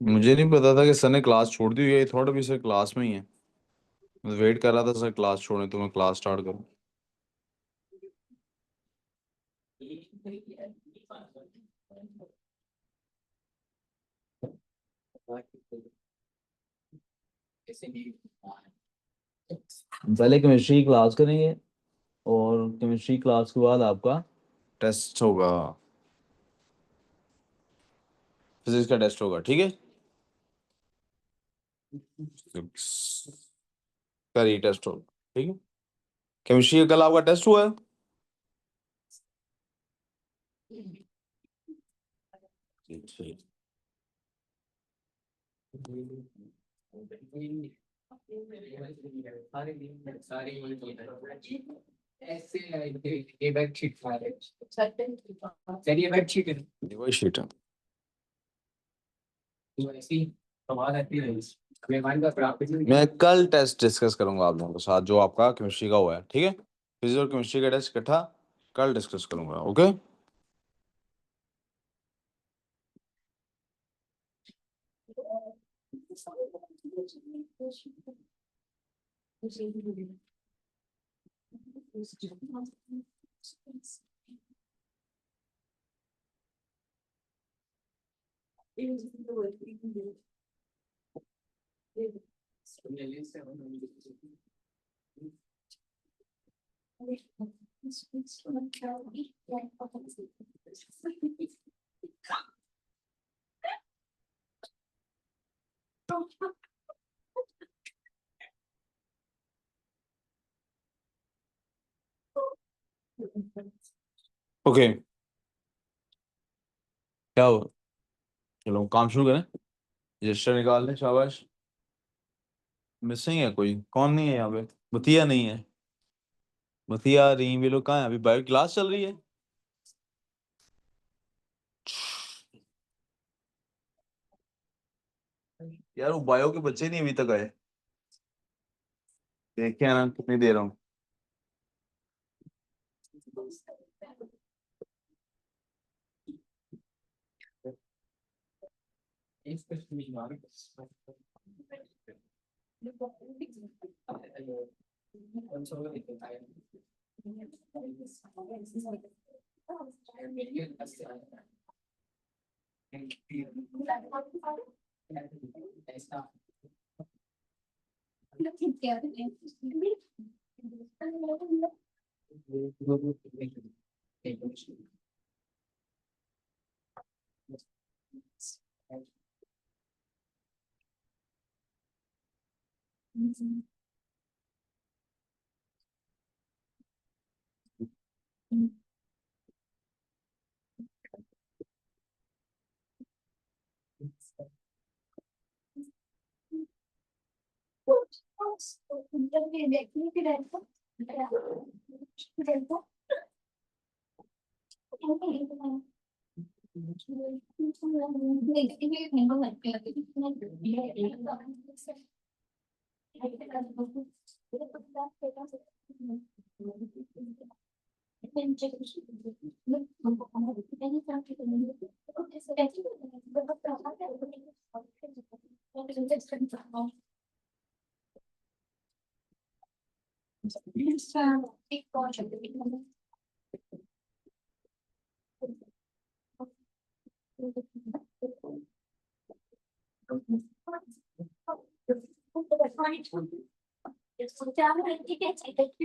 मुझे नहीं पता था कि सर ने क्लास छोड़ दी हुई है, थोड़ा भी सर क्लास में ही है। मैं वेट कर रहा था सर क्लास छोड़े तो मैं क्लास स्टार्ट करूँ। पहले केमिस्ट्री क्लास करेंगे और केमिस्ट्री क्लास के बाद आपका टेस्ट होगा, फिजिक्स का टेस्ट होगा, ठीक है। का टेस्ट होगा, ठीक है। केमिस्ट्री का कल आपका टेस्ट हुआ है। ठीक। ये वही शीट है। मैं कल टेस्ट डिस्कस करूंगा आप लोगों के साथ जो आपका केमिस्ट्री का हुआ है, ठीक है। फिजिक्स और केमिस्ट्री का टेस्ट इकट्ठा कल डिस्कस करूंगा, ओके। ओके, क्या हुआ? चलो काम शुरू करें। रजिस्टर निकाल लें, शाबाश। मिसिंग है कोई? कौन नहीं है यहाँ पे? बतिया नहीं है। बतिया रही वे लोग कहाँ है? अभी बायो क्लास चल रही है। यार वो बायो के बच्चे नहीं अभी तक आए। देखे ना कितनी देर हूँ।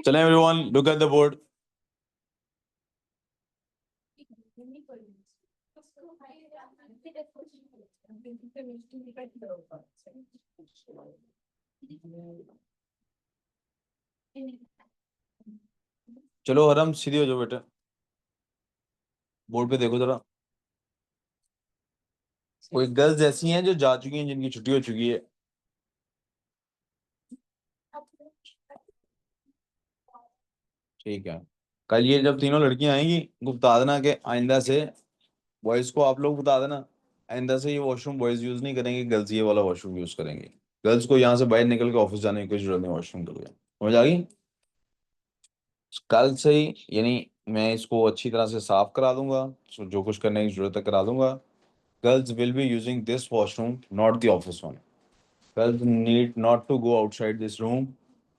चलें everyone, look at the board. चलो हरम सीधी हो जाओ बेटा, बोर्ड पे देखो जरा। कोई गर्ल्स ऐसी हैं जो जा चुकी हैं, जिनकी छुट्टी हो चुकी है? ठीक है। कल ये जब तीनों लड़कियां आएंगी उनको बता देना कि आइंदा से, बॉयज को आप लोग बता देना, आइंदा से ये वॉशरूम बॉयज यूज नहीं करेंगे, गर्ल्स ये वाला वॉशरूम यूज करेंगे। गर्ल्स को यहाँ से बाहर निकल के ऑफिस जाने की कोई जरूरत नहीं, वॉशरूम के लिए। समझ आ गई? कल से ही, यानी मैं इसको अच्छी तरह से साफ करा दूंगा। जो कुछ करने की जरूरत है करा दूंगा। Girls will be using this washroom, not the office one. Girls need not to go outside this room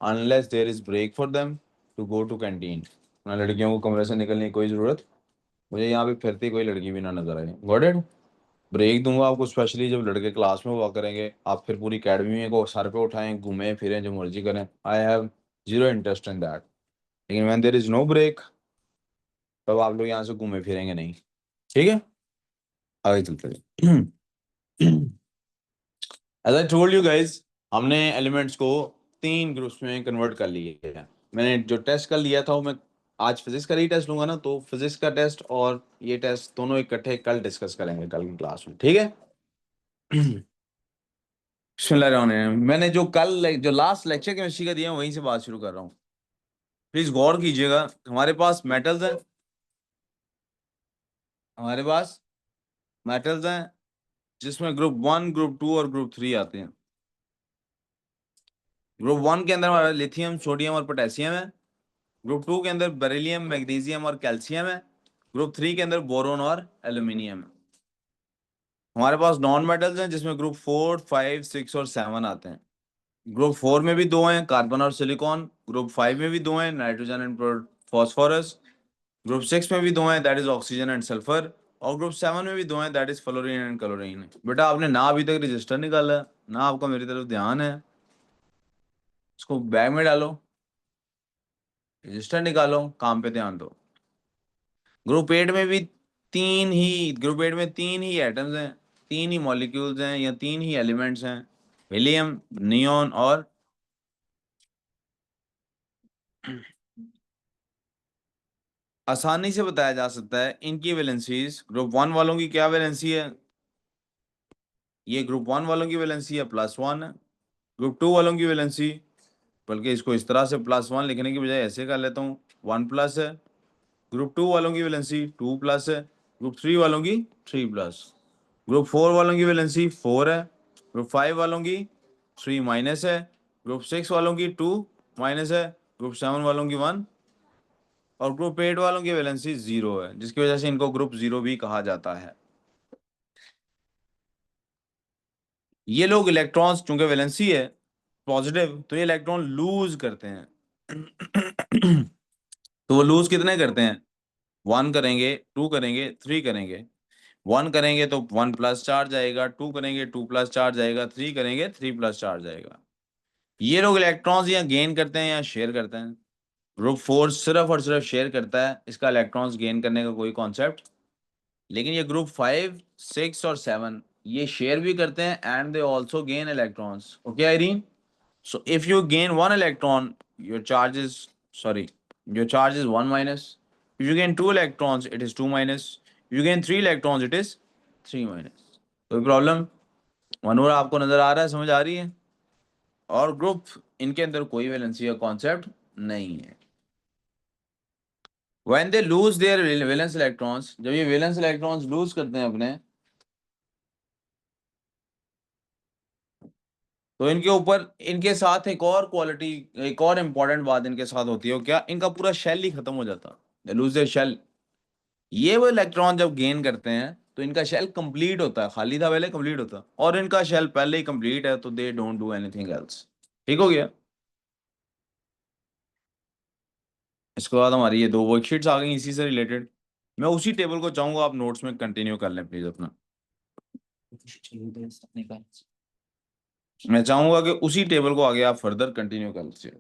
unless there is break for them to go to canteen. ना लड़कियों को कमरे से निकलने की कोई जरूरत, मुझे यहाँ पे फिरती कोई लड़की भी ना नजर आए। Got it. ब्रेक दूंगा आपको स्पेशली जब लड़के क्लास में हुआ करेंगे, आप फिर पूरी अकेडमी में को सर पे उठाएं, घूमें फिरें, जो मर्जी करें। I have zero interest in that. लेकिन when there is no break, तब आप लोग यहाँ से घूमे फिरेंगे नहीं। ठीक है, आगे चलते हैं। As I told you guys, हमने एलिमेंट्स को 3 ग्रुप्स में कन्वर्ट कर लिए हैं। मैंने जो टेस्ट कल लिया था वो मैं आज फिजिक्स का ही टेस्ट लूंगा ना, तो फिजिक्स का टेस्ट और ये टेस्ट दोनों इकट्ठे कल डिस्कस करेंगे कल की क्लास में। ठीक है। बिस्मिल्लाहिर्रहमानिर्रहीम। मैंने जो लास्ट लेक्चर केमिस्ट्री का दिया है, वहीं से बात शुरू कर रहा हूँ। प्लीज गौर कीजिएगा। हमारे पास मेटल्स हैं, हमारे पास मेटल्स हैं जिसमें ग्रुप 1, ग्रुप 2 और ग्रुप 3 आते हैं। ग्रुप 1 के अंदर हमारा लिथियम, सोडियम और पोटेशियम है। ग्रुप 2 के अंदर बेरिलियम, मैग्नीशियम और कैल्शियम है। ग्रुप 3 के अंदर बोरोन और एल्यूमिनियम है। हमारे पास नॉन मेटल्स हैं जिसमें ग्रुप 4, 5, 6 और 7 आते हैं। ग्रुप 4 में भी दो हैं, कार्बन और सिलिकॉन। ग्रुप 5 में भी दो हैं, नाइट्रोजन एंड फॉस्फोरस। ग्रुप 6 में भी दो हैं, that is oxygen and sulphur. और ग्रुप 7 में भी दो हैं, that is fluorine and chlorine. बेटा आपने ना अभी तक रजिस्टर निकाला है, ना आपका मेरी तरफ ध्यान है। इसको बैग में डालो, रजिस्टर निकालो, काम पे ध्यान दो। ग्रुप 8 में भी ग्रुप 8 में तीन ही एटम्स हैं, तीन ही मॉलिक्यूल्स हैं या तीन ही एलिमेंट्स हैं, हीलियम, नियोन और आसानी से बताया जा सकता है इनकी वैलेंसीज। ग्रुप 1 वालों की क्या वैलेंसी है? ये ग्रुप 1 वालों की वैलेंसी है +1 है। ग्रुप 2 वालों की वैलेंसी, बल्कि इसको इस तरह से +1 लिखने की बजाय ऐसे कर लेता हूँ, 1+ है। ग्रुप 2 वालों की वैलेंसी 2+ है। ग्रुप 3 वालों की 3+। ग्रुप 4 वालों की वैलेंसी 4 है। ग्रुप 5 वालों की 3- है। ग्रुप 6 वालों की 2- है। ग्रुप 7 वालों की 1। और ग्रुप 8 वालों की वैलेंसी 0 है, जिसकी वजह से इनको ग्रुप 0 भी कहा जाता है। ये लोग इलेक्ट्रॉन्स, चूंकि वैलेंसी है पॉजिटिव, तो ये इलेक्ट्रॉन लूज करते हैं। तो वो लूज कितने करते हैं? 1 करेंगे, 2 करेंगे, 3 करेंगे। 1 करेंगे तो 1+ चार्ज आएगा, 2 करेंगे 2+ चार्ज आएगा, 3 करेंगे 3+ चार्ज आएगा। ये लोग इलेक्ट्रॉन्स या गेन करते हैं या शेयर करते हैं। ग्रुप 4 सिर्फ और सिर्फ शेयर करता है, इसका इलेक्ट्रॉन्स गेन करने का कोई कॉन्सेप्ट। लेकिन ये ग्रुप 5, 6 और 7 ये शेयर भी करते हैं and they also gain electrons. Okay Irene? So if you gain one electron, your charge is, sorry, your charge is 1-. If you gain 2 electrons, it is 2-. If you gain 3 electrons, it is 3-. कोई problem? Manor आपको नजर आ रहा है, समझ आ रही है? और group, इनके अंदर कोई वैलेंसी का कॉन्सेप्ट नहीं है। When they lose their valence electrons, जब ये वैलेंस इलेक्ट्रॉन्स लूज करते हैं अपने, तो इनके ऊपर, इनके साथ एक और क्वालिटी, एक और इंपॉर्टेंट बात इनके साथ होती है क्या? इनका पूरा शेल ही खत्म हो जाता है, लूज देयर शेल। ये वो इलेक्ट्रॉन जब गेन करते हैं तो इनका शेल कंप्लीट होता है, खाली था पहले, कंप्लीट होता है, और इनका शेल पहले ही कंप्लीट है, तो they don't do anything else. ठीक हो गया? इसके बाद हमारी ये 2 वर्कशीट्स आ गई इसी से रिलेटेड। मैं उसी टेबल को चाहूंगा आप नोट्स में कंटिन्यू कर लें प्लीज अपना। मैं चाहूंगा कि उसी टेबल को आगे आप फर्दर कंटिन्यू कर लीजिए।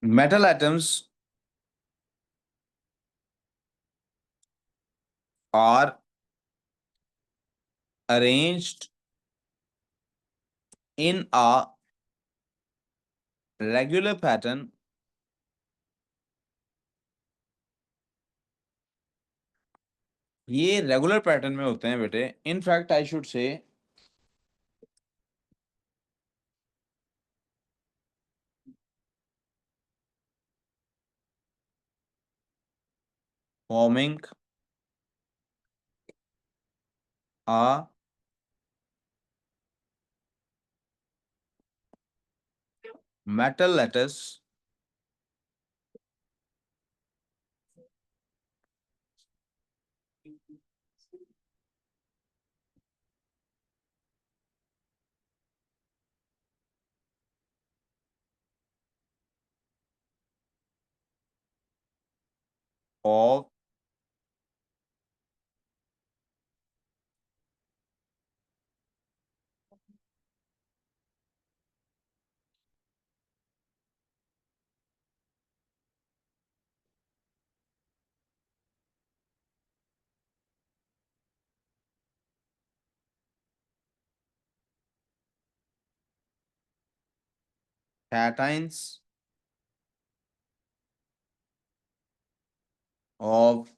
Metal atoms are arranged in a regular pattern. ये रेगुलर पैटर्न में होते हैं बेटे. In fact, I should say forming a metal lattice of cations of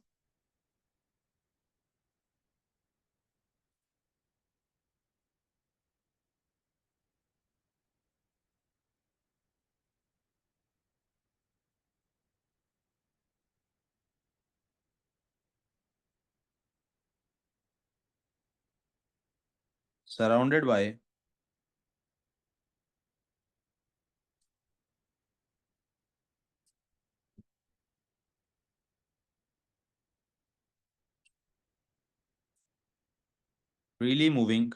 surrounded by freely moving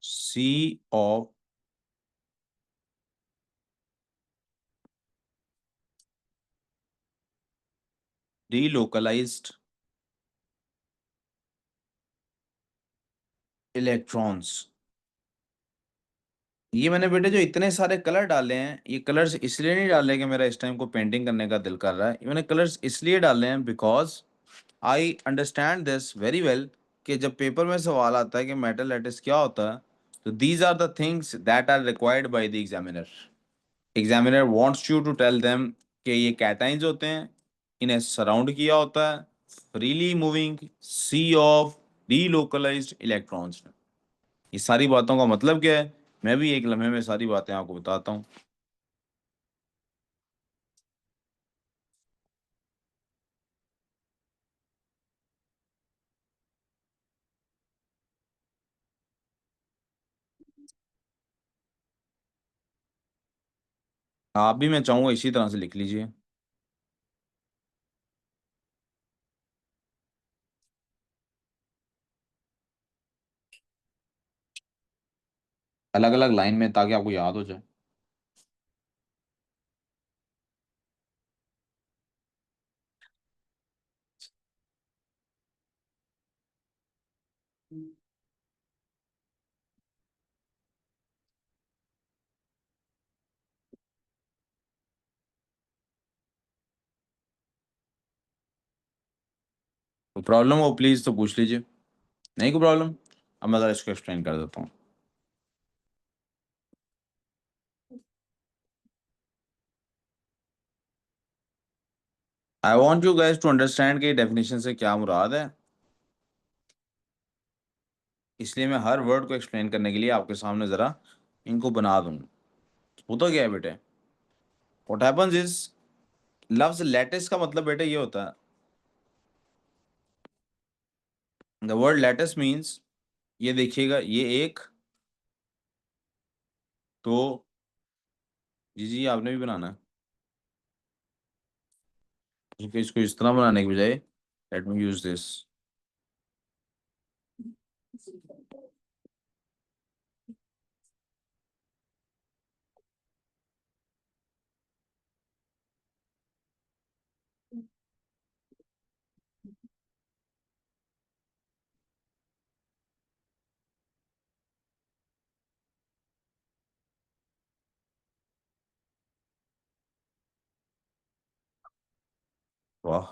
sea of delocalized electrons. ये मैंने बेटे जो इतने सारे कलर डाले हैं, ये कलर्स इसलिए नहीं डाले कि मेरा इस टाइम को पेंटिंग करने का दिल कर रहा है. ये मैंने कलर्स इसलिए डाले हैं because I understand this very well कि जब पेपर में सवाल आता है कि मेटल लैटिस क्या होता है, तो these are the things that are required by the examiner. Examiner wants you to tell them कि ये कैटाइंस होते हैं, इन्हें सराउंड किया होता है freely moving sea of delocalised electrons. ये सारी बातों का मतलब क्या है, मैं भी एक लम्हे में सारी बातें आपको बताता हूँ. आप भी, मैं चाहूंगा इसी तरह से लिख लीजिए. अलग अलग लाइन में, ताकि आपको याद हो जाए. तो प्रॉब्लम हो प्लीज तो पूछ लीजिए. नहीं कोई प्रॉब्लम, अब मैं ज़रा इसको एक्सप्लेन कर देता हूँ. I want you guys to understand कि डेफिनेशन से क्या मुराद है, इसलिए मैं हर वर्ड को एक्सप्लेन करने के लिए आपके सामने ज़रा इनको बना दूँ. होता क्या है बेटे, व्हाट हैपेंस इज, लफ्ज लैटिस का मतलब बेटे ये होता है, द वर्ड लैटिस मीन्स, ये देखिएगा, ये एक तो जी जी आपने भी बनाना है। क्योंकि इसको इस तरह बनाने की बजाय लेट मी यूज दिस। वाह।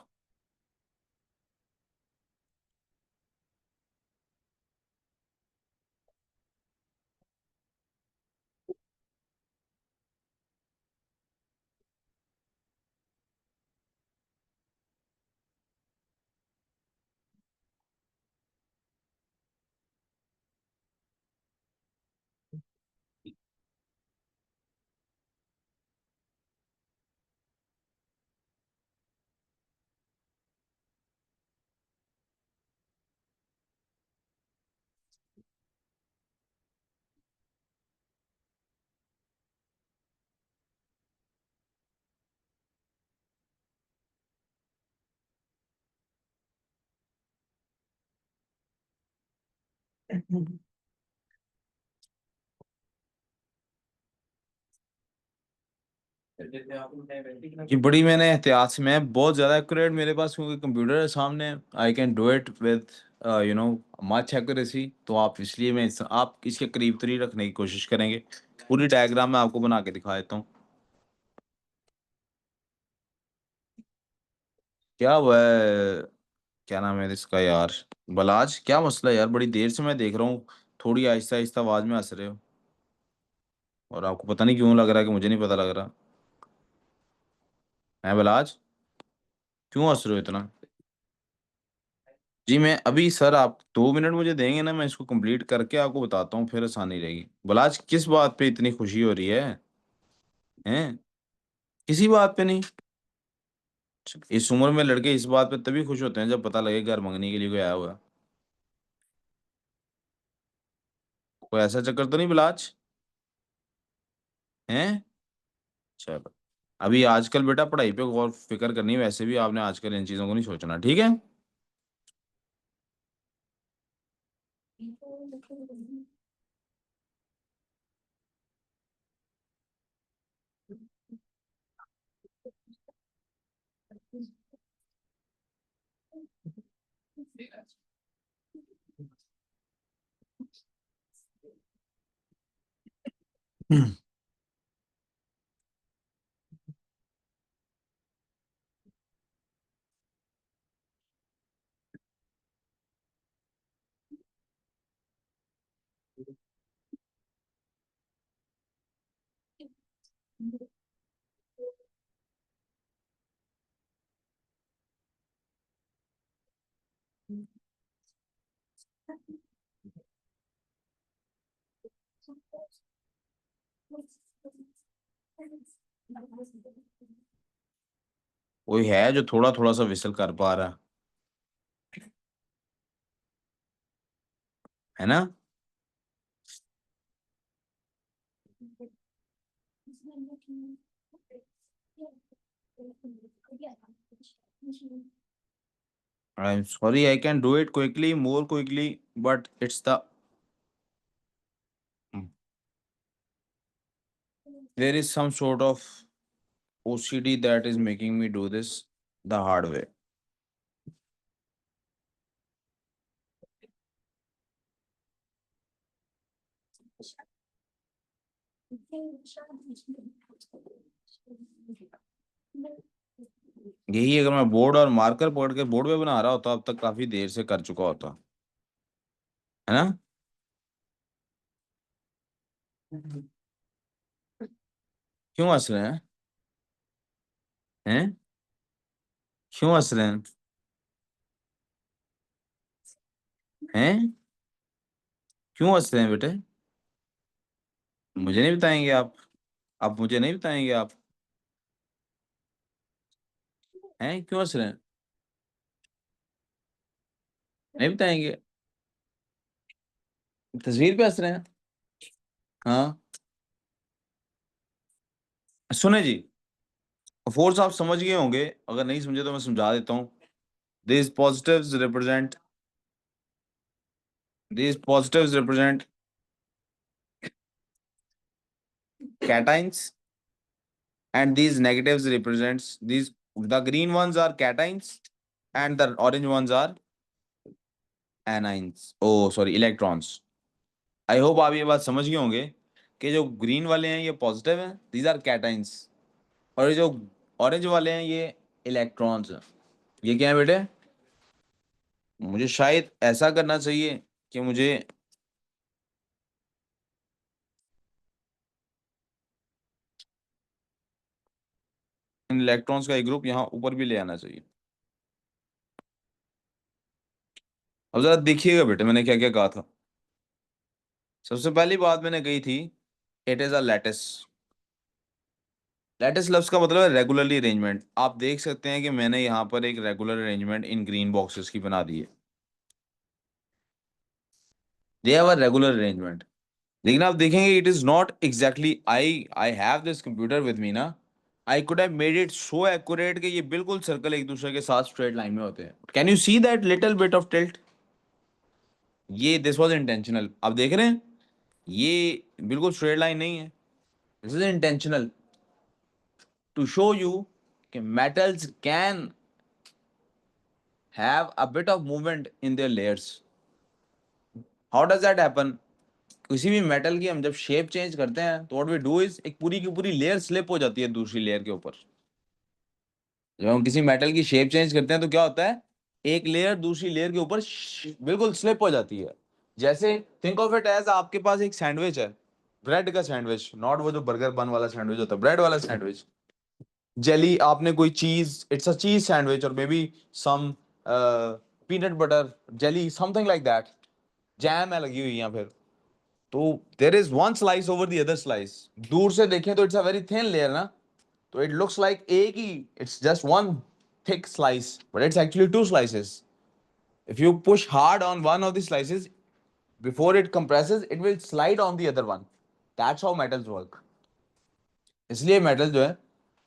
कि बड़ी मैंने एहतियात से, मैं बहुत ज़्यादा एक्यूरेट मेरे पास क्योंकि कंप्यूटर है सामने, I can do it with you know much accuracy. तो आप इसलिए आप इसके करीब तरीब रखने की कोशिश करेंगे। पूरी डायग्राम मैं आपको बना के दिखा देता हूँ। क्या हुआ है? क्या नाम है इसका यार? बलाज, क्या मसला है यार? बड़ी देर से मैं देख रहा हूँ, थोड़ी आहिस्ता आहिस्ता आवाज में हंस रहे हो। और आपको पता नहीं क्यों लग रहा है कि मुझे नहीं पता लग रहा है। बलाज, क्यों हंस रहे हो इतना? जी मैं अभी सर, आप 2 मिनट मुझे देंगे ना, मैं इसको कंप्लीट करके आपको बताता हूँ, फिर आसानी रहेगी। बलाज, किस बात पे इतनी खुशी हो रही है? हैं? किसी बात पे नहीं। इस उम्र में लड़के इस बात पे तभी खुश होते हैं जब पता लगे घर मंगने के लिए कोई आया हुआ है। कोई ऐसा चक्कर तो नहीं बलाज? हैं? चलो। अभी आजकल बेटा पढ़ाई पे गौर फिक्र करनी है, वैसे भी आपने आजकल इन चीजों को नहीं सोचना, ठीक है? कोई है जो थोड़ा थोड़ा सा विसल कर पा रहा है ना? I am sorry, I can do it quickly, more quickly, but it's the there is some sort of OCD that is making me do this the hard way. यही अगर मैं बोर्ड और मार्कर पकड़ के बोर्ड पे बना रहा होता अब तक काफी देर से कर चुका होता, है ना? क्यों हंस रहे हैं? हैं? क्यों हंस रहे हैं? हैं? क्यों हंस रहे हैं बेटे? मुझे नहीं बताएंगे आप मुझे नहीं बताएंगे आप? हैं? क्यों हंस रहे हैं? नहीं बताएंगे? तस्वीर पे हंस रहे हैं? हाँ। सुने जी, फोर्स आप समझ गए होंगे, अगर नहीं समझे तो मैं समझा देता हूँ। these positives represent these positives represent cations, and these negatives represents these, the green ones are cations and the orange ones are anions, oh sorry, electrons. I hope आप ये बात समझ गए होंगे कि जो ग्रीन वाले हैं ये पॉजिटिव हैं, दीज आर कैटाइंस, और ये जो ऑरेंज वाले हैं ये इलेक्ट्रॉन्स हैं। ये क्या है बेटे? मुझे शायद ऐसा करना चाहिए कि मुझे इन इलेक्ट्रॉन्स का एक ग्रुप यहाँ ऊपर भी ले आना चाहिए। अब जरा देखिएगा बेटे मैंने क्या क्या कहा था। सबसे पहली बात मैंने कही थी, it is a lattice. Lattice लफ्ज का मतलब है रेगुलरली अरेंजमेंट। आप देख सकते हैं कि मैंने यहाँ पर एक regular arrangement in green boxes की बना दी है। They have a regular arrangement. लेकिन आप देखेंगे it is not exactly, I I have this computer with me ना, I could have made it so accurate कि ये बिल्कुल सर्कल एक दूसरे के साथ स्ट्रेट लाइन में होते हैं। Can you see that little bit of tilt? ये दिस वाज इंटेंशनल। आप देख रहे हैं ये बिल्कुल स्ट्रेट लाइन नहीं है, this is intentional to show you कि metals can have a bit of movement in their layers. How does that happen? किसी भी मेटल की हम जब शेप चेंज करते हैं तो व्हाट वी डू इज, एक पूरी की पूरी लेयर स्लिप हो जाती है दूसरी लेयर के ऊपर। जब हम किसी मेटल की शेप चेंज करते हैं तो क्या होता है, एक लेयर दूसरी लेयर के ऊपर बिल्कुल स्लिप हो जाती है। जैसे थिंक ऑफ इट एज आपके पास एक सैंडविच है, ब्रेड का सैंडविच, नॉट वो जो बर्गर बन वाला सैंडविच होता है, ब्रेड वाला सैंडविच। जेली आपने कोई चीज, इट्स अ चीज सैंडविच और maybe some peanut butter jelly something like that, jam है लगी हुई यहाँ फिर। तो there is one slice over the other slice. दूर से देखें तो it's a very thin layer ना, तो इट लुक्स लाइक एक ही, it's just one thick slice but it's actually two slices. If you push hard on one of the slices before it compresses it will slide on the other one. That's how metals work. इसलिए metal जो है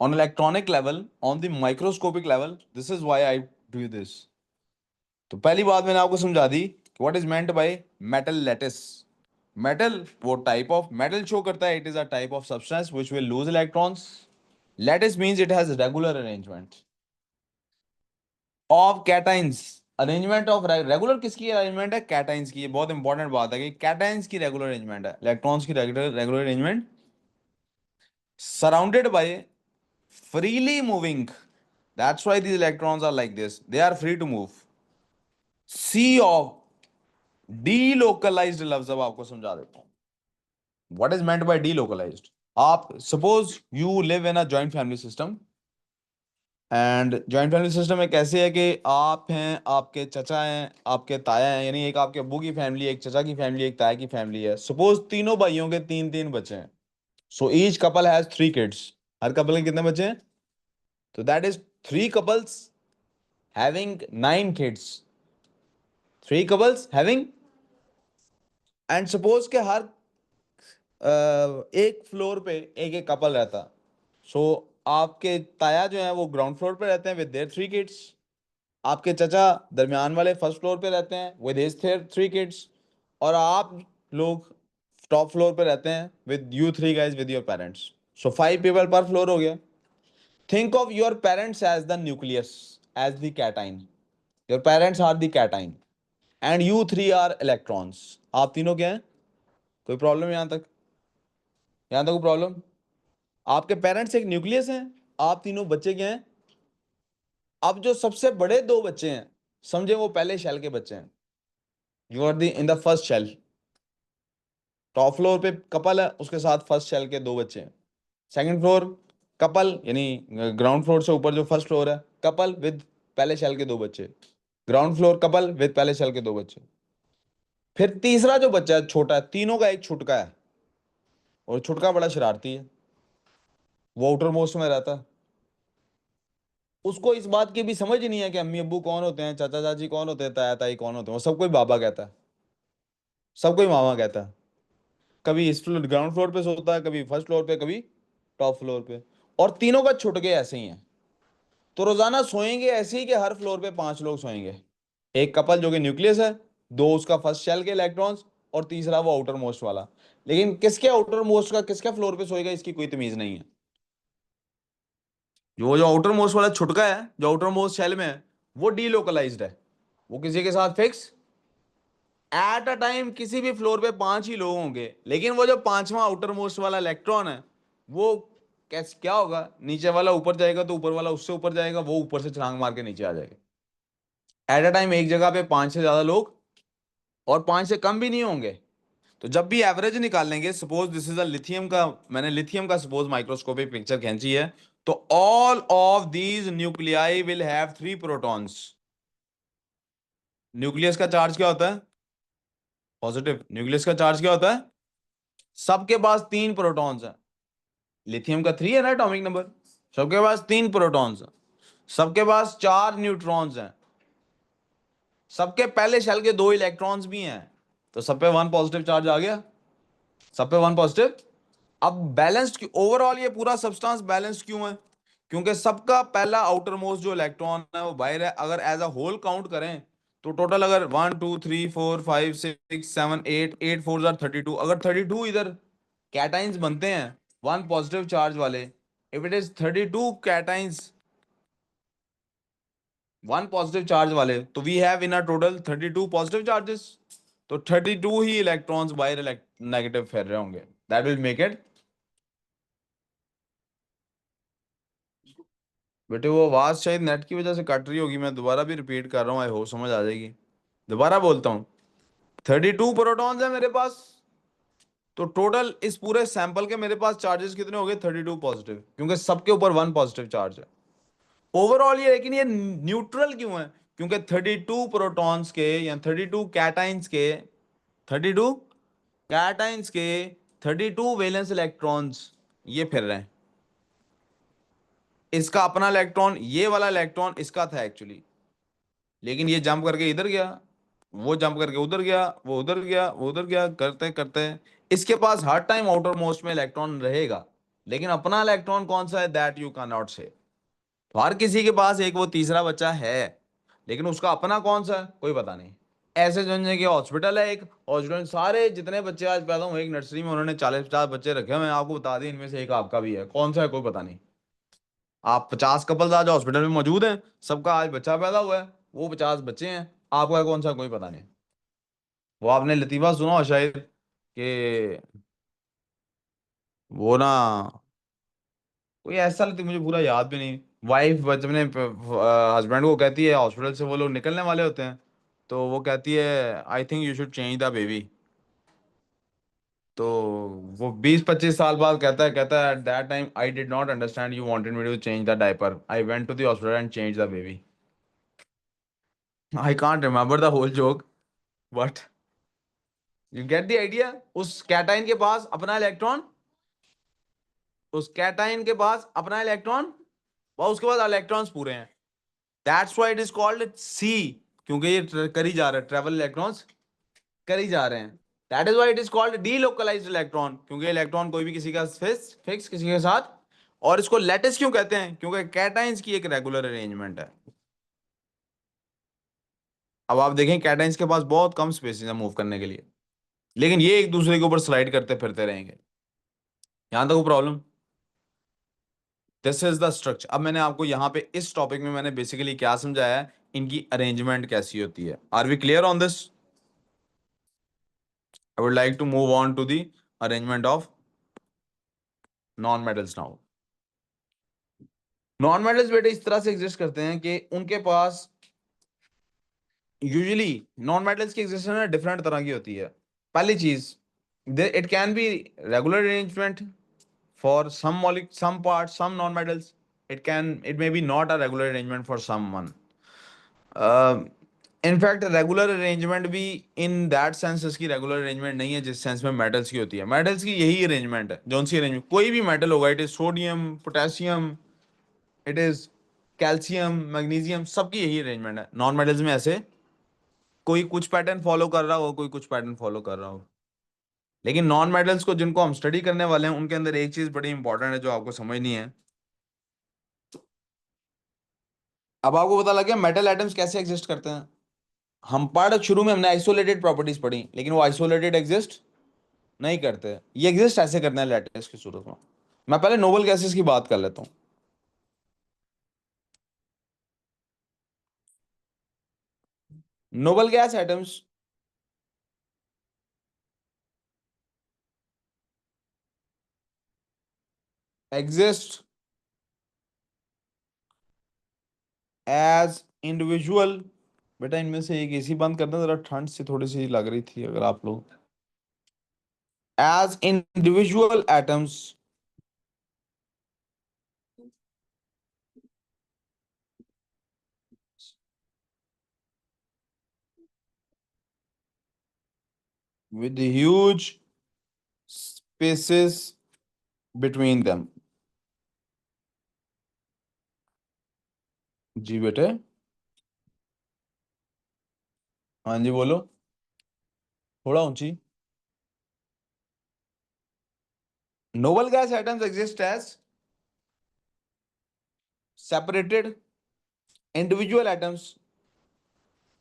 on electronic level, on the microscopic level, this is why I do this. तो पहली बात मैंने आपको समझा दी what is meant by metal lattice. Metal वो टाइप ऑफ मेटल शो करता है, it is a type of substance which will lose electrons. Lattice means it has regular arrangement of cations. Arrangement of regular किसकी arrangement है? Cations की। ये बहुत important बात है कि कैटाइंस की रेगुलर अरेंजमेंट है, इलेक्ट्रॉन्स की regular arrangement surrounded by freely moving, that's why these electrons are like this, they are free to move। Sea of delocalised लफ्ज अब आपको समझा देता हूं, what is meant by delocalised. आप suppose you live in a joint family system, and joint family system में कैसे है कि आप हैं, आपके चचा हैं, आपके ताया हैं, यानी एक आपके अब्बू की फैमिली, एक चचा की फैमिली, एक ताया की फैमिली है। सपोज तीनों भाइयों के तीन तीन बच्चे हैं, so each couple has three kids. Her couple के कितने बच्चे हैं? तो that is three couples having nine kids, three couples having. And suppose के हर एक फ्लोर पे एक एक कपल रहता, सो आपके ताया जो है वो ग्राउंड फ्लोर पे रहते हैं विद देयर थ्री किड्स, आपके चचा दरमियान वाले फर्स्ट फ्लोर पे रहते हैं विद हिज थ्री किड्स, और आप लोग टॉप फ्लोर पे रहते हैं with you three guys with your parents. So five people पर फ्लोर हो गया। Think of your parents as the nucleus, as the cation. Your parents are the cation and you three are electrons. आप तीनों क्या हैं? कोई problem यहां तक? यहां तक कोई प्रॉब्लम? आपके पेरेंट्स एक न्यूक्लियस हैं, आप तीनों बच्चे क्या हैं? अब जो सबसे बड़े दो बच्चे हैं, समझे वो पहले शेल के बच्चे हैं, you are the in the first shell. Top floor पे कपल है, उसके साथ फर्स्ट शेल के दो बच्चे हैं। सेकंड फ्लोर कपल, यानी ग्राउंड फ्लोर से ऊपर जो फर्स्ट फ्लोर है, कपल विद पहले शेल के दो बच्चे। ग्राउंड फ्लोर कपल विद पहले शेल के दो बच्चे। फिर तीसरा जो बच्चा है छोटा है, तीनों का एक छुटका है, और छुटका बड़ा शरारती है, वो आउटर मोस्ट में रहता है। उसको इस बात की भी समझ ही नहीं है कि अम्मी अब्बू कौन होते हैं, चाचा चाची कौन होते हैं, ताया ताई कौन होते हैं। वो सब कोई बाबा कहता है, सब कोई मामा कहता है। कभी इस फ्लोर ग्राउंड फ्लोर पे सोता है, कभी फर्स्ट फ्लोर पे, कभी टॉप फ्लोर पे। और तीनों का छुट गए ऐसे ही है, तो रोजाना सोएंगे ऐसे ही कि हर फ्लोर पे 5 लोग सोएंगे। एक कपल जो कि न्यूक्लियस है, दो उसका फर्स्ट शेल के इलेक्ट्रॉन्स, और तीसरा वो आउटर मोस्ट वाला। लेकिन किसके आउटर मोस्ट का किसके फ्लोर पे सोएगा इसकी कोई तमीज नहीं है। जो जो आउटर मोस्ट वाला छुटका है, जो आउटर मोस्ट शेल में है, वो डीलोकलाइज्ड है, वो किसी के साथ फिक्स। एट अ टाइम किसी भी फ्लोर पे 5 ही लोग होंगे, लेकिन वो जो पांचवा आउटर मोस्ट वाला इलेक्ट्रॉन है, वो कैसे क्या होगा, नीचे वाला ऊपर जाएगा तो ऊपर वाला उससे ऊपर जाएगा, वो ऊपर से छलांग मार के नीचे आ जाएगा। एट अ टाइम एक जगह पे 5 से ज्यादा लोग, और 5 से कम भी नहीं होंगे। तो जब भी एवरेज निकालेंगे, suppose this is a lithium का, मैंने लिथियम का सपोज माइक्रोस्कोपिक पिक्चर खींची है, तो all of these nuclei will have 3 protons. Nucleus का चार्ज क्या होता है? पॉजिटिव। न्यूक्लियस का चार्ज क्या होता है? सबके पास 3 प्रोटॉन्स हैं। लिथियम का 3 है ना एटॉमिक नंबर। सबके पास 3 प्रोटॉन्स हैं, सबके पास 4 न्यूट्रॉन्स हैं, सबके पहले शेल के 2 इलेक्ट्रॉन्स भी हैं, तो सब पे 1 पॉजिटिव चार्ज आ गया, सब पे 1 पॉजिटिव। अब बैलेंस्ड क्यों, ओवरऑल ये पूरा सब्सटेंस बैलेंस्ड क्यों है? क्योंकि सबका पहला आउटर मोस्ट जो इलेक्ट्रॉन है वो बाहर है। अगर एज अ होल काउंट करें तो टोटल अगर 1 2 3 4 5 6 7 8, 8 4 32, अगर 32 इधर कैटाइंस बनते हैं 1 पॉजिटिव चार्ज वाले, if it is 32 cations 1 positive charge वाले, तो we have in a total 32 positive charges. तो 32 ही इलेक्ट्रॉन्स बाहर नेगेटिव फिर रहे होंगे, दैट विल मेक इट। बेटे वो आवाज शायद नेट की वजह से कट रही होगी, मैं दोबारा भी रिपीट कर रहा हूँ, आई होप समझ आ जाएगी। दोबारा बोलता हूँ, 32 प्रोटॉन्स है मेरे पास, तो टोटल इस पूरे सैंपल के मेरे पास चार्जेस कितने हो गए? 32 पॉजिटिव, क्योंकि सबके ऊपर 1 पॉजिटिव चार्ज है ओवरऑल ये। लेकिन ये न्यूट्रल क्यों है? क्योंकि 32 प्रोटॉन्स के या 32 कैटाइंस के, 32 कैटाइंस के 32 वैलेंस इलेक्ट्रॉन्स ये फिर रहे हैं। इसका अपना इलेक्ट्रॉन, ये वाला इलेक्ट्रॉन इसका था एक्चुअली, लेकिन ये जंप करके इधर गया, वो जंप करके उधर गया, वो उधर गया, वो उधर गया, करते करते इसके पास हर टाइम आउटर मोस्ट में इलेक्ट्रॉन रहेगा, लेकिन अपना इलेक्ट्रॉन कौन सा है दैट यू कैन नॉट से। तो हर किसी के पास एक वो तीसरा बच्चा है, लेकिन उसका अपना कौन सा है कोई पता नहीं। ऐसे समझे कि हॉस्पिटल है, एक हॉस्पिटल में सारे जितने बच्चे आज पैदा हुए एक नर्सरी में उन्होंने 40 50 बच्चे रखे हुए हैं, आपको बता दें इनमें से एक आपका भी है, कौन सा है कोई पता नहीं। आप 50 कपल्स आज हॉस्पिटल में मौजूद हैं, सबका आज बच्चा पैदा हुआ है, वो 50 बच्चे हैं, आपका कौन सा कोई पता नहीं। वो आपने लतीफ़ा सुना हो शायद कि वो ना, कोई ऐसा लतीफ़ मुझे पूरा याद भी नहीं, वाइफ अपने हस्बैंड को कहती है, हॉस्पिटल से वो लोग निकलने वाले होते हैं, तो वो कहती है I think you should change the baby. तो वो 20 25 साल बाद कहता है at that time I did not understand you wanted me to change the diaper, I went to the hospital and change the baby. I can't remember the whole joke, but you get the idea. उस cation के पास अपना electron, उस cation के पास अपना electron, और उसके पास इलेक्ट्रॉन्स पूरे हैं, that's why it is called sea. क्योंकि ये करी जा रहा है, ट्रेवल इलेक्ट्रॉन्स करी जा रहे हैं, that is why it is called delocalised electron, क्योंकि इलेक्ट्रॉन कोई भी किसी का फिक्स किसी के साथ। और इसको लैटिस क्यों कहते हैं? क्योंकि कैटाइंस की एक रेगुलर अरेंजमेंट है। अब आप देखें कैटाइंस के पास बहुत कम स्पेस है मूव करने के लिए, लेकिन ये एक दूसरे के ऊपर स्लाइड करते फिरते रहेंगे। यहां तक वो problem. This is the structure. अब मैंने आपको यहाँ पे इस टॉपिक में मैंने बेसिकली क्या समझाया है, इनकी अरेंजमेंट कैसी होती है। Are we clear on this? I would like to move on to the arrangement of non metals now. Non metals बेटे इस तरह से एग्जिस्ट करते हैं कि उनके पास यूजुअली नॉन मेटल्स की एग्जिस्टेंस ना डिफरेंट तरह की होती है। पहली चीज, it can be regular arrangement for some parts, some non-metals. It may be not a regular arrangement for someone. In fact regular arrangement भी इन दैट सेंस इसकी रेगुलर अरेंजमेंट नहीं है जिस सेंस में मेटल्स की होती है। मेटल्स की यही अरेंजमेंट है, जौन सी अरेंजमेंट कोई भी मेटल होगा, it is sodium, potassium, it is calcium, magnesium, सबकी यही अरेंजमेंट है। नॉन मेटल्स में ऐसे कोई कुछ पैटर्न फॉलो कर रहा हो, कोई कुछ पैटर्न फॉलो कर रहा हो, लेकिन नॉन मेटल्स को जिनको हम स्टडी करने वाले हैं उनके अंदर एक चीज बड़ी इंपॉर्टेंट है जो आपको समझनी है, अब आपको पता लग गया मेटल एटम्स कैसे एग्जिस्ट करते हैं। हम पढ़ शुरू में हमने आइसोलेटेड प्रॉपर्टीज पढ़ी, लेकिन वो आइसोलेटेड एग्जिस्ट नहीं करते, ये एग्जिस्ट ऐसे करते हैं लैटिस की सूरत में। मैं पहले नोबल गैसेस की बात कर लेता हूँ। Noble gas atoms exist as individual. बेटा इनमें से एक एसी बंद करना जरा, ठंड से थोड़ी सी लग रही थी अगर आप लोग। As individual atoms with huge spaces between them। जी बेटे। हाँ जी बोलो, थोड़ा ऊंची। Noble gas atoms exist as separated individual atoms,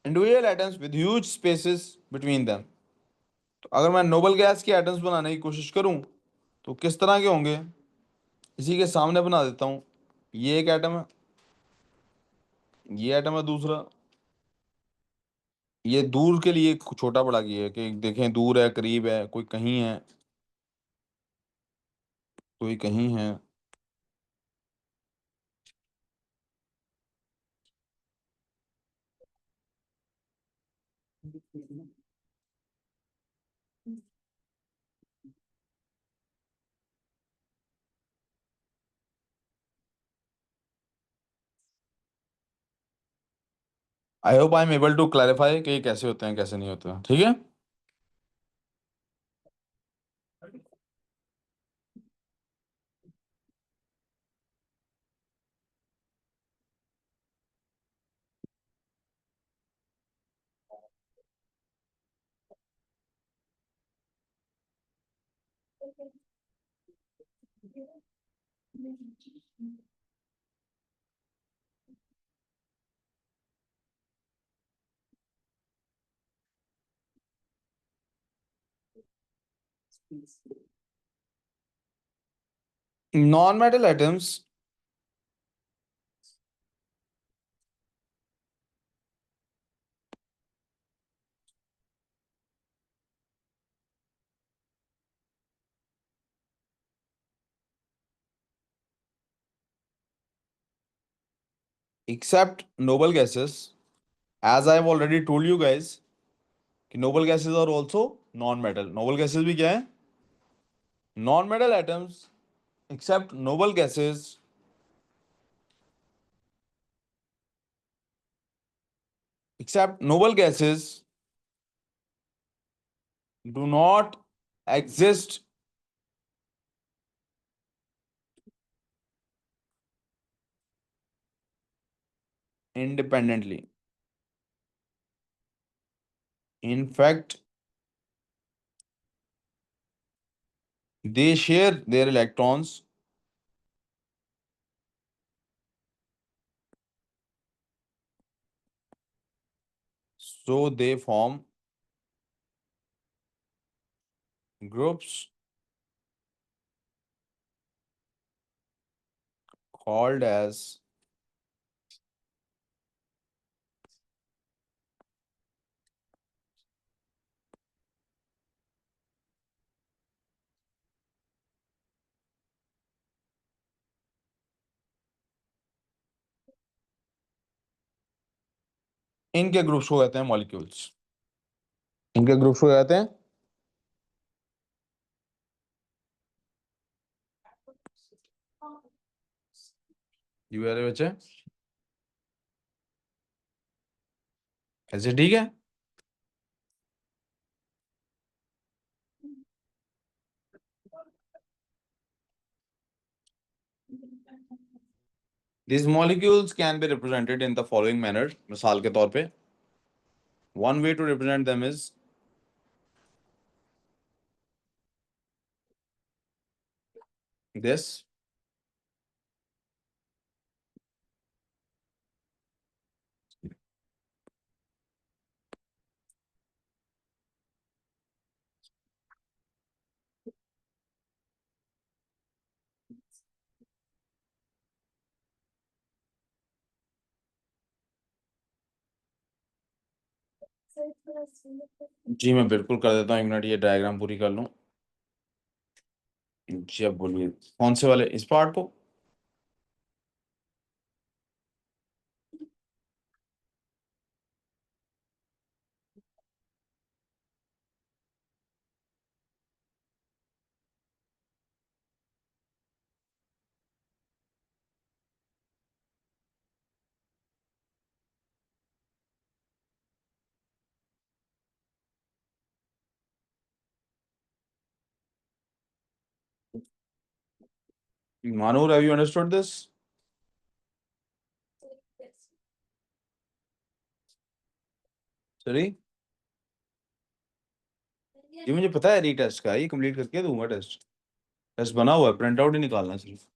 individual atoms with huge spaces between them। तो अगर मैं नोबल गैस के एटम्स बनाने की कोशिश करूं तो किस तरह के होंगे, इसी के सामने बना देता हूं। ये एक एटम है, ये एटम है दूसरा। ये दूर के लिए छोटा बड़ा किया है कि देखें दूर है करीब है, कोई कहीं है कोई कहीं है। I hope I am able to clarify कि ये कैसे होते हैं कैसे नहीं होते हैं, ठीक है। Non metal atoms except noble gases, as I have already told you guys कि noble gases are also non-metal। noble gases भी क्या है, non-metal atoms except noble gases except noble gases do not exist independently। In fact, they share their electrons, so they form groups called as, इनके groups को कहते हैं molecules. इनके groups को कहते हैं, ये वाले बच्चे ऐसे, ठीक है। These molecules can be represented in the following manner। मिसाल के तौर पे one way to represent them is this। जी मैं बिल्कुल कर देता हूँ, 1 मिनट ये डायग्राम पूरी कर लूँ। जी अब बोलिए कौन से वाले, इस पार्ट को? Manur, have you understood this? Sorry, ये मुझे पता है रीटेस्ट का, ये कंप्लीट करके दूंगा टेस्ट। टेस्ट बना हुआ है, प्रिंट आउट ही निकालना है सिर्फ।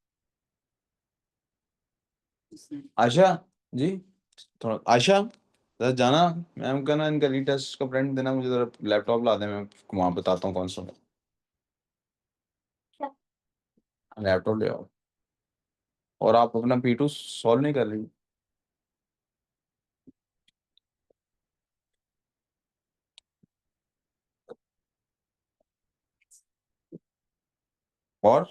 आशा जी, थोड़ा आशा जरा जाना, मैम का ना इनका रीटेस्ट का प्रिंट देना मुझे, जरा लैपटॉप ला दे, मैं वहाँ बताता हूँ कौन सा लैपटॉप ले आओ। और आप अपना P2 सॉल्व नहीं कर रही? और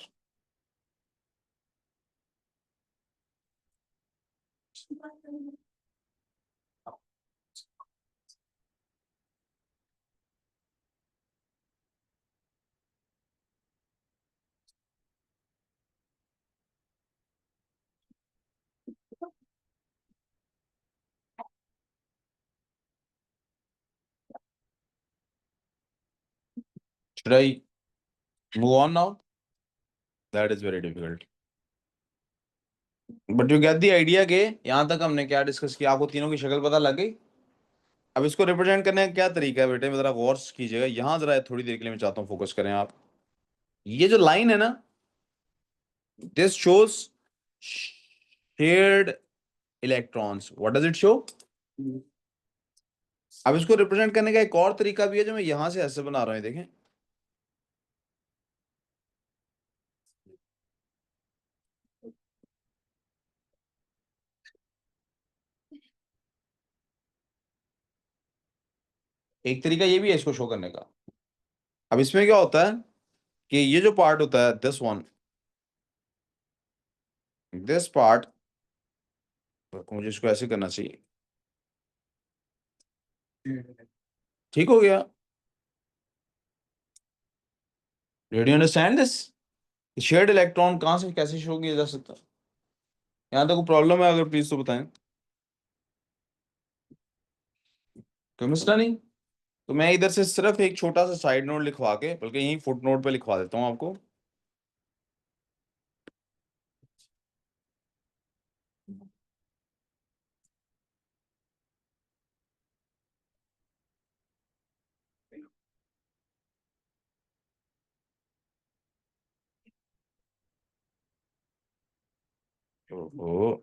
should I move on now? That is very difficult. But you get the idea के यहाँ तक हमने क्या डिस्कस किया, आपको तीनों की शक्ल पता लग गई। अब इसको रिप्रेजेंट करने का क्या तरीका है बेटे, जरा गौर कीजिएगा, यहाँ जरा थोड़ी देर के लिए मैं चाहता हूँ फोकस करें आप। ये जो लाइन है ना, this shows shared electrons. What does it show? अब इसको रिप्रेजेंट करने का एक और तरीका भी है जो मैं यहां से ऐसे बना रहा हूं, देखें। एक तरीका ये भी है इसको शो करने का। अब इसमें क्या होता है कि ये जो पार्ट होता है, दिस पार्ट, मुझे इसको ऐसे करना चाहिए। ठीक हो गया? Do you understand this? Shared electron कहां से कैसे शो किया जा सकता है? यहाँ तक कोई प्रॉब्लम है अगर प्लीज तो बताएं। समझना नहीं? तो मैं इधर से सिर्फ एक छोटा सा साइड नोट लिखवा के, बल्कि यही फुट नोट पे लिखवा देता हूँ आपको। ओहो,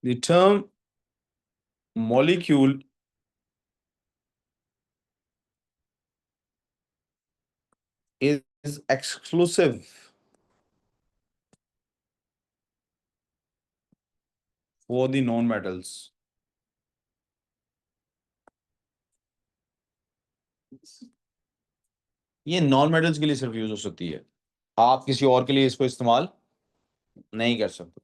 the term molecule is exclusive for the non-metals। ये नॉन मेटल्स के लिए सिर्फ यूज हो सकती है, आप किसी और के लिए इसको इस्तेमाल नहीं कर सकते।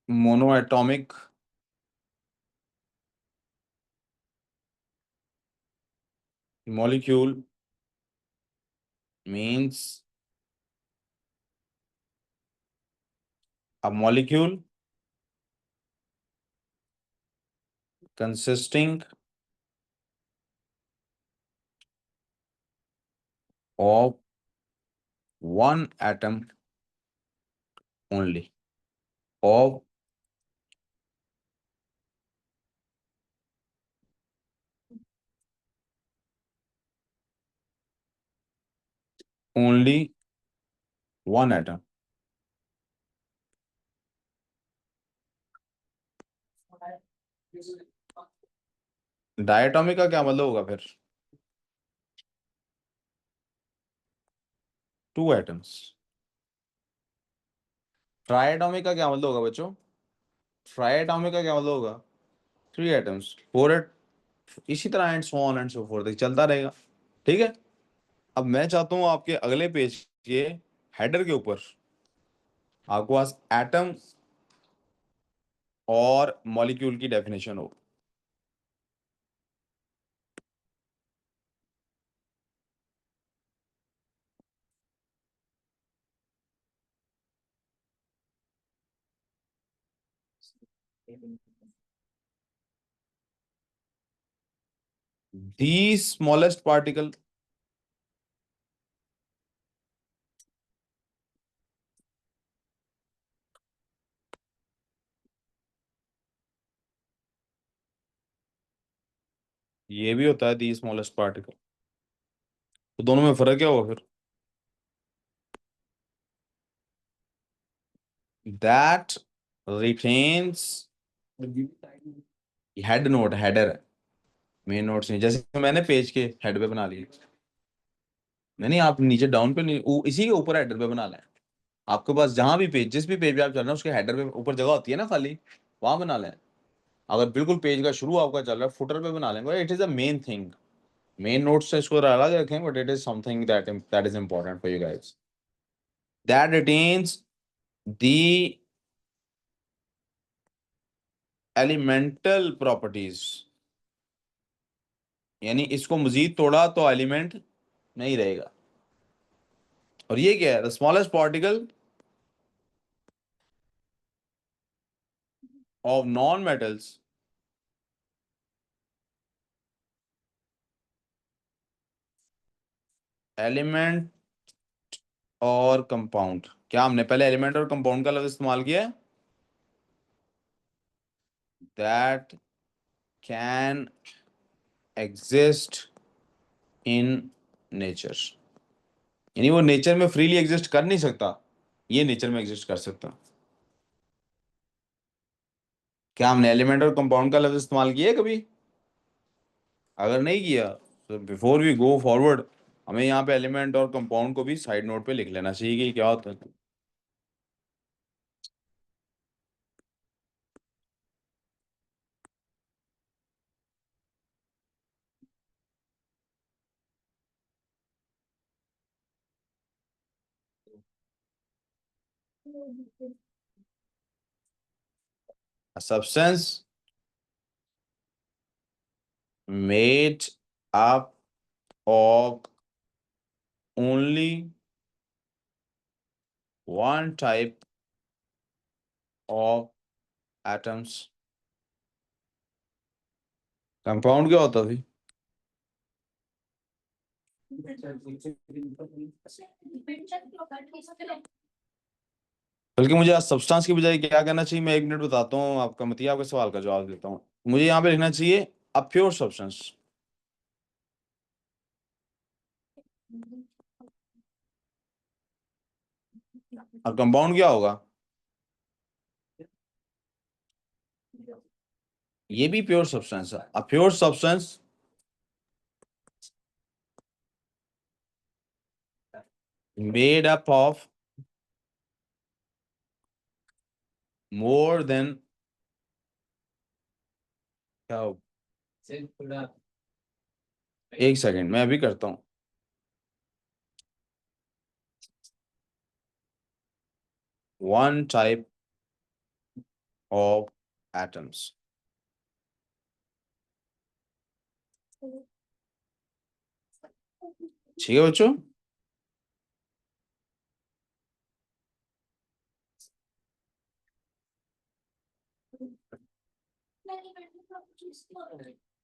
Monoatomic molecule means a molecule consisting of one atom only, of only one atom. Diatomic का क्या मतलब होगा फिर? Two atoms. ट्राइएटॉमिक का क्या मतलब होगा बच्चों? ट्राइएटॉमिक का क्या मतलब होगा? थ्री एटम्स, फोर एट, इसी तरह and so on and so fourth चलता रहेगा। ठीक है। अब मैं चाहता हूं आपके अगले पेज के हेडर के ऊपर आपके पास एटम और मॉलिक्यूल की डेफिनेशन हो। The smallest particle. ये भी होता है दी स्मॉलेस्ट पार्टिकल। तो दोनों में फर्क क्या होगा फिर? That retains head note, header है, मेन नोट्स नहीं। जैसे मैंने पेज के हेड पे बना लिए, नहीं नहीं, आप नीचे डाउन पे नहीं, इसी के ऊपर हेडर पे बना लें। आपके पास जहां भी पेज, जिस भी पेज पे आप चल रहे हैं उसके हेडर पे ऊपर जगह होती है ना खाली, वहां बना लें। अगर बिल्कुल पेज का शुरू आपका चल रहा है, फुटर पे बना लेंगे। It is a main thing. Main notes से इसको अलग रखें, but it is something that is important for you guys. That retains the elemental properties, यानी इसको मजीद तोड़ा तो एलिमेंट नहीं रहेगा। और ये क्या है? The smallest particle of non metals element और कंपाउंड। क्या हमने पहले एलिमेंट और कंपाउंड का लफ्ज इस्तेमाल किया है? That can exist in nature, यानी वो नेचर में फ्रीली एग्जिस्ट कर नहीं सकता, ये नेचर में एग्जिस्ट कर सकता। क्या हमने एलिमेंट और कंपाउंड का लफ्ज इस्तेमाल किया है कभी? अगर नहीं किया तो बिफोर वी गो फॉरवर्ड हमें यहाँ पे एलिमेंट और कंपाउंड को भी साइड नोट पे लिख लेना चाहिए कि क्या होता है। Substance made up of only one type of atoms. Compound क्या होता है? बल्कि मुझे आज सब्सटेंस की बजाय क्या कहना चाहिए, मैं एक मिनट बताता हूँ आपका, मतलब आपके सवाल का जवाब देता हूँ। मुझे यहाँ पे लिखना चाहिए अ प्योर सब्सटेंस। और कंपाउंड क्या होगा? ये भी प्योर सब्सटेंस है। A pure substance made up of more than, क्या हो, एक सेकंड मैं अभी करता हूँ। One type of atoms. ठीक है बच्चों।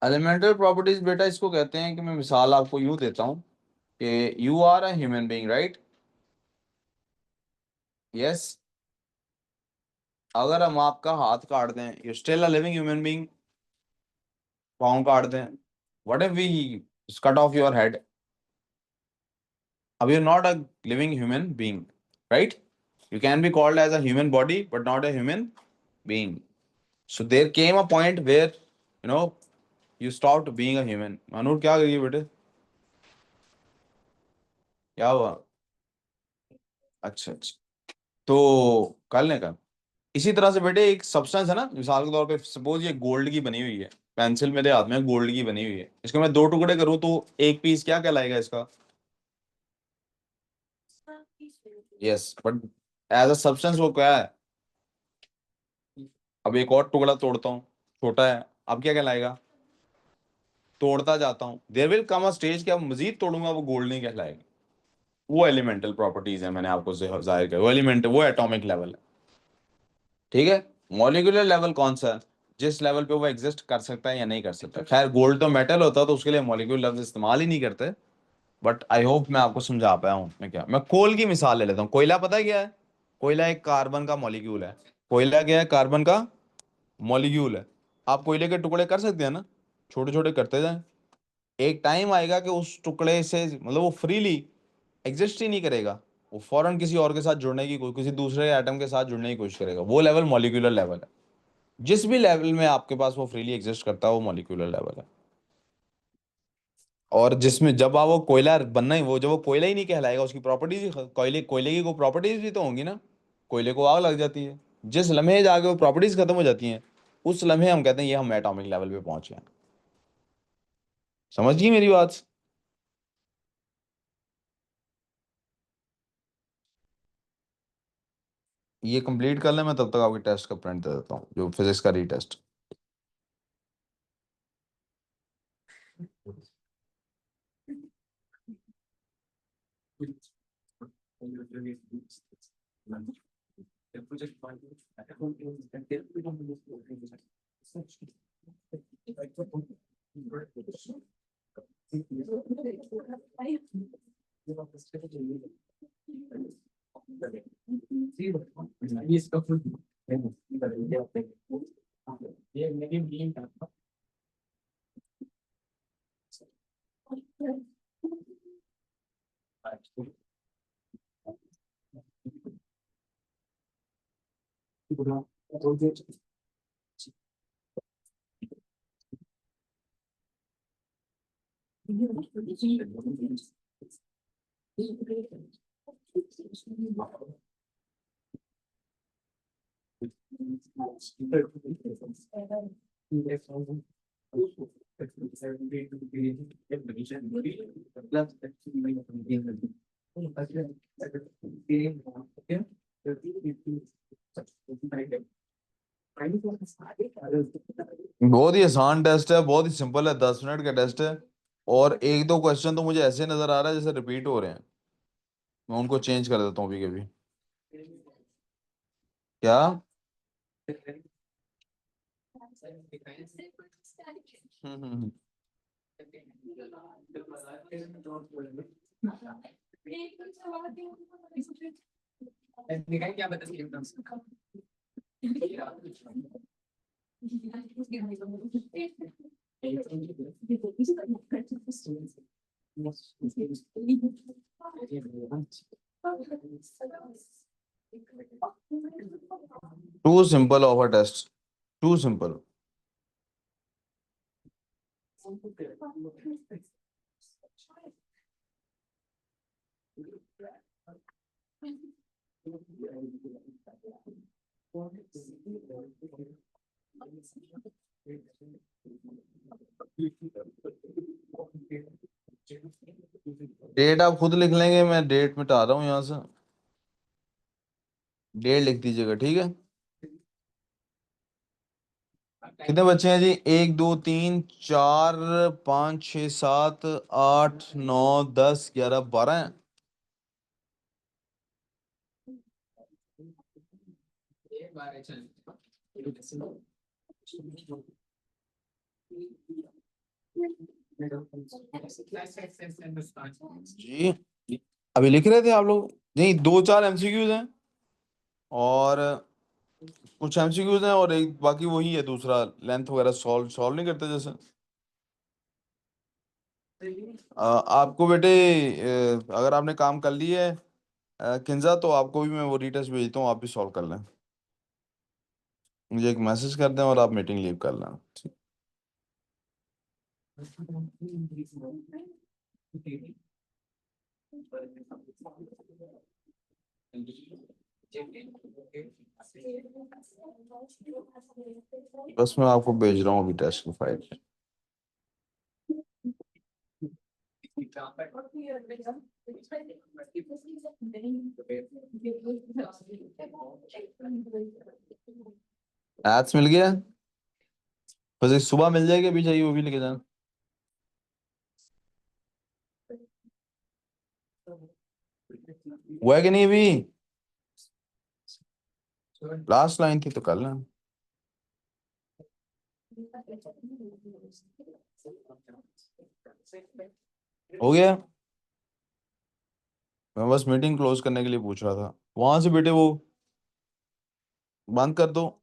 एलिमेंटल प्रॉपर्टीज बेटा इसको कहते हैं कि मैं मिसाल आपको यूं देता हूं कि you are a human being, right? Yes. अगर हम आपका हाथ काट दें, you still a living human being. पाँव काट दें, what if we cut off your head, अब you're not a living human being, right? You can be called as a human body but not a human being. So there came a point where you stopped being a human. Manur क्या करिए बेटे, क्या हुआ? अच्छा अच्छा, तो कर लें का। इसी तरह से बेटे एक सब्सटेंस है ना, मिसाल के तौर पे सपोज ये गोल्ड की बनी हुई है, पेंसिल मेरे हाथ में गोल्ड की बनी हुई है, इसको मैं दो टुकड़े करूँ तो एक पीस क्या कहलाएगा इसका? Yes, but as a substance वो क्या है? अब एक और टुकड़ा तोड़ता हूँ, छोटा है, अब क्या कहलाएगा? तोड़ता जाता हूँ, there will come a stage कि अब मजीद तोड़ूंगा वो गोल्ड नहीं कहलाएगा। वो एलिमेंटल प्रॉपर्टीज है, मैंने आपको जाहिर किया, वो एलिमेंट, वो एटॉमिक लेवल है। ठीक है, मॉलिक्यूलर लेवल कौन सा है? जिस लेवल पे वो एग्जिस्ट कर सकता है या नहीं कर सकता। खैर गोल्ड तो मेटल होता तो उसके लिए मॉलिक्यूलर लफ्ज इस्तेमाल ही नहीं करते। बट आई होप मैं आपको समझा पाया हूँ। मैं कोल की मिसाल ले लेता हूँ। कोयला पता है क्या है? कोयला एक कार्बन का मॉलिक्यूल है। कोयला क्या है? कार्बन का मॉलिक्यूल है। आप कोयले के टुकड़े कर सकते हैं ना, छोटे छोटे करते जाएं, एक टाइम आएगा कि उस टुकड़े से मतलब वो फ्रीली एग्जिस्ट ही नहीं करेगा, वो फौरन किसी और के साथ जुड़ने की किसी दूसरे एटम के साथ जुड़ने की कोशिश करेगा। वो लेवल मॉलिक्यूलर लेवल है। जिस भी लेवल में आपके पास वो फ्रीली एग्जिस्ट करता है वो मॉलिक्यूलर लेवल है। और जिसमें जब आप वो कोयला बनना ही, वो जब वो कोयला ही नहीं कहलाएगा, उसकी प्रॉपर्टीज, कोयले कोयले की कोई प्रॉपर्टीज भी तो होंगी ना। कोयले को आग लग जाती है, जिस लम्हे जाके वो प्रॉपर्टीज खत्म हो जाती हैं, उस लम्हे हम कहते हैं ये हम एटॉमिक लेवल पे पहुंचे हैं। समझ गई मेरी बात? ये कंप्लीट कर ले, मैं तब तक आपके टेस्ट का प्रिंट दे देता हूँ, जो फिजिक्स का रीटेस्ट। बहुत ही आसान टेस्ट है, बहुत ही सिंपल है, 10 मिनट का टेस्ट है। और एक दो क्वेश्चन तो मुझे ऐसे नजर आ रहा है जैसे रिपीट हो रहे हैं। मैं उनको चेंज कर देता हूँ अभी कभी। क्या? हम्म। Too simple of a test, too simple. डेट आप खुद लिख लेंगे, मैं डेट मिटा रहा हूँ यहाँ से। डेट लिख दीजिएगा, ठीक है? कितने बच्चे हैं जी? 1 2 3 4 5 6 7 8 9 10 11 12 हैं। जी, अभी लिख रहे थे आप लोग? नहीं, 2 4 एमसीक्यूज हैं और कुछ एमसीक्यूज हैं और एक बाकी वही है दूसरा, लेंथ वगैरह सॉल्व सॉल्व नहीं करते जैसे। आपको बेटे अगर आपने काम कर लिए है किंजा, तो आपको भी मैं वो रीटेस्ट भेजता हूँ, आप भी सॉल्व कर लें। मुझे एक मैसेज कर दें और आप मीटिंग लीव कर लें। बस मैं आपको भेज रहा हूँ अभी टेस्ट की फाइल। एड्स मिल गया, बस एक सुबह मिल जाएगी, अभी चाहिए वो भी लेके जाना। हुआ है कि नहीं अभी? लास्ट लाइन थी तो कर लें। हो गया। मैं बस मीटिंग क्लोज करने के लिए पूछ रहा था। वहां से बेटे वो बंद कर दो।